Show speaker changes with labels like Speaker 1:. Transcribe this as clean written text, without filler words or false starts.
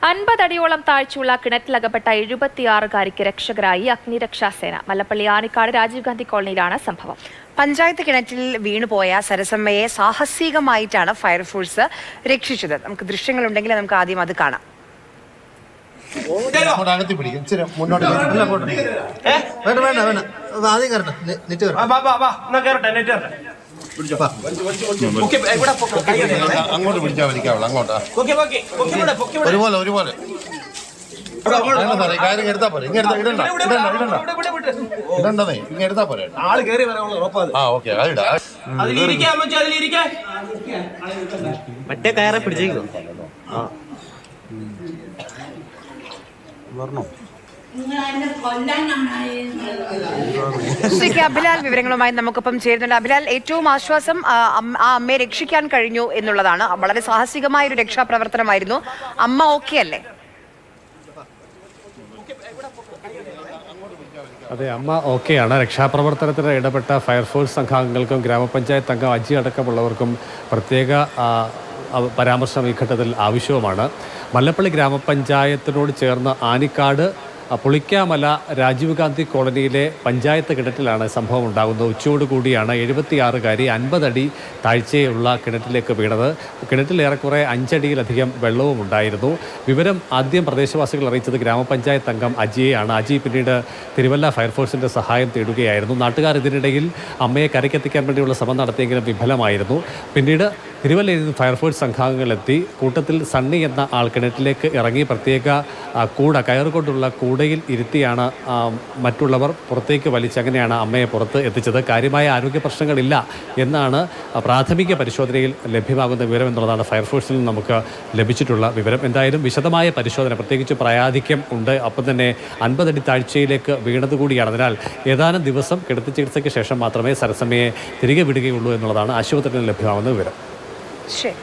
Speaker 1: 50 അടിയോളം താഴ്ചയുള്ള കിണറ്റിലകപ്പെട്ട 76-കാരിക്ക് രക്ഷകരായി അഗ്നിരക്ഷാസേന. മല്ലപ്പള്ളി ആനിക്കാട് രാജീവ് ഗാന്ധി കോളനിയിലാണ് സംഭവം.
Speaker 2: പഞ്ചായത്ത് കിണറ്റിൽ വീണുപോയ സരസമ്മയെ സാഹസികമായിട്ടാണ് ഫയർഫോഴ്സ് രക്ഷിച്ചത്. നമുക്ക് ദൃശ്യങ്ങളുണ്ടെങ്കിൽ നമുക്ക് ആദ്യം അത് കാണാം.
Speaker 3: അങ്ങോട്ട് പിടിച്ചാൽ വലിക്കാവുള്ളൂ. അങ്ങോട്ടാ ഒരുപോലെ സാറേ കാര്യം എടുത്താ പോരെ. ഇടണ്ടേ ഇങ്ങ എടുത്താ പോരെ. ആ ഓക്കെ അതിടാ.
Speaker 4: മറ്റേ കയറെ പിടിച്ചേക്കോ.
Speaker 2: അഭിലാൽ വിവരങ്ങളുമായി നമുക്കൊപ്പം ചേരുന്നുണ്ട്. അഭിലാൽ, ഏറ്റവും ആശ്വാസം ആ അമ്മയെ രക്ഷിക്കാൻ കഴിഞ്ഞു എന്നുള്ളതാണ്. വളരെ സാഹസികമായ ഒരു രക്ഷാപ്രവർത്തനമായിരുന്നു. അമ്മ ഓക്കെ അല്ലേ?
Speaker 5: അതെ, അമ്മ ഓക്കെയാണ്. രക്ഷാപ്രവർത്തനത്തിന് ഇടപെട്ട ഫയർഫോഴ്സ് സംഘാംഗങ്ങൾക്കും ഗ്രാമപഞ്ചായത്ത് അംഗം അജി അടക്കമുള്ളവർക്കും പ്രത്യേക പരാമർശം ഈ ഘട്ടത്തിൽ ആവശ്യവുമാണ്. മല്ലപ്പള്ളി ഗ്രാമപഞ്ചായത്തിനോട് ചേർന്ന് ആനിക്കാട് പുളിക്കാമല രാജീവ് ഗാന്ധി കോളനിയിലെ പഞ്ചായത്ത് കിണറ്റിലാണ് സംഭവം ഉണ്ടാകുന്നത്. ഉച്ചയോടുകൂടിയാണ് 76-കാരി 50 അടി താഴ്ചയുള്ള കിണറ്റിലേക്ക് വീണത്. കിണറ്റിൽ ഏറെക്കുറെ 5 അടിയിലധികം വെള്ളവും ഉണ്ടായിരുന്നു. വിവരം ആദ്യം പ്രദേശവാസികൾ അറിയിച്ചത് ഗ്രാമപഞ്ചായത്ത് അംഗം അജിയെയാണ്. അജി പിന്നീട് തിരുവല്ല ഫയർഫോഴ്സിൻ്റെ സഹായം തേടുകയായിരുന്നു. നാട്ടുകാർ ഇതിനിടയിൽ അമ്മയെ കരയ്ക്കെത്തിക്കാൻ വേണ്ടിയുള്ള ശ്രമം നടത്തിയെങ്കിലും വിഫലമായിരുന്നു. പിന്നീട് തിരുവല്ലയിൽ നിന്ന് ഫയർഫോഴ്സ് സംഘാംഗങ്ങളെത്തി. കൂട്ടത്തിൽ സണ്ണി എന്ന ആൾ കിണറ്റിലേക്ക് ഇറങ്ങി പ്രത്യേക കയറുകൊണ്ടുള്ള കൂടയിൽ ഇരുത്തിയാണ് മറ്റുള്ളവർ പുറത്തേക്ക് വലിച്ചങ്ങനെയാണ് അമ്മയെ പുറത്ത് എത്തിച്ചത്. കാര്യമായ ആരോഗ്യ പ്രശ്നങ്ങളില്ല എന്നാണ് പ്രാഥമിക പരിശോധനയിൽ ലഭ്യമാകുന്ന വിവരം എന്നുള്ളതാണ് ഫയർഫോഴ്സിൽ നിന്ന് നമുക്ക് ലഭിച്ചിട്ടുള്ള വിവരം. എന്തായാലും വിശദമായ പരിശോധന, പ്രത്യേകിച്ച് പ്രായാധിക്യം ഉണ്ട്, അപ്പം തന്നെ 50 അടി താഴ്ചയിലേക്ക് വീണതുകൂടിയാണ്. അതിനാൽ ഏതാനും ദിവസം കിടത്തി ചികിത്സയ്ക്ക് ശേഷം മാത്രമേ സരസമ്മയെ തിരികെ വിടുകയുള്ളൂ എന്നുള്ളതാണ് ആശുപത്രിയിൽ ലഭ്യമാകുന്ന വിവരം.
Speaker 2: ശരി.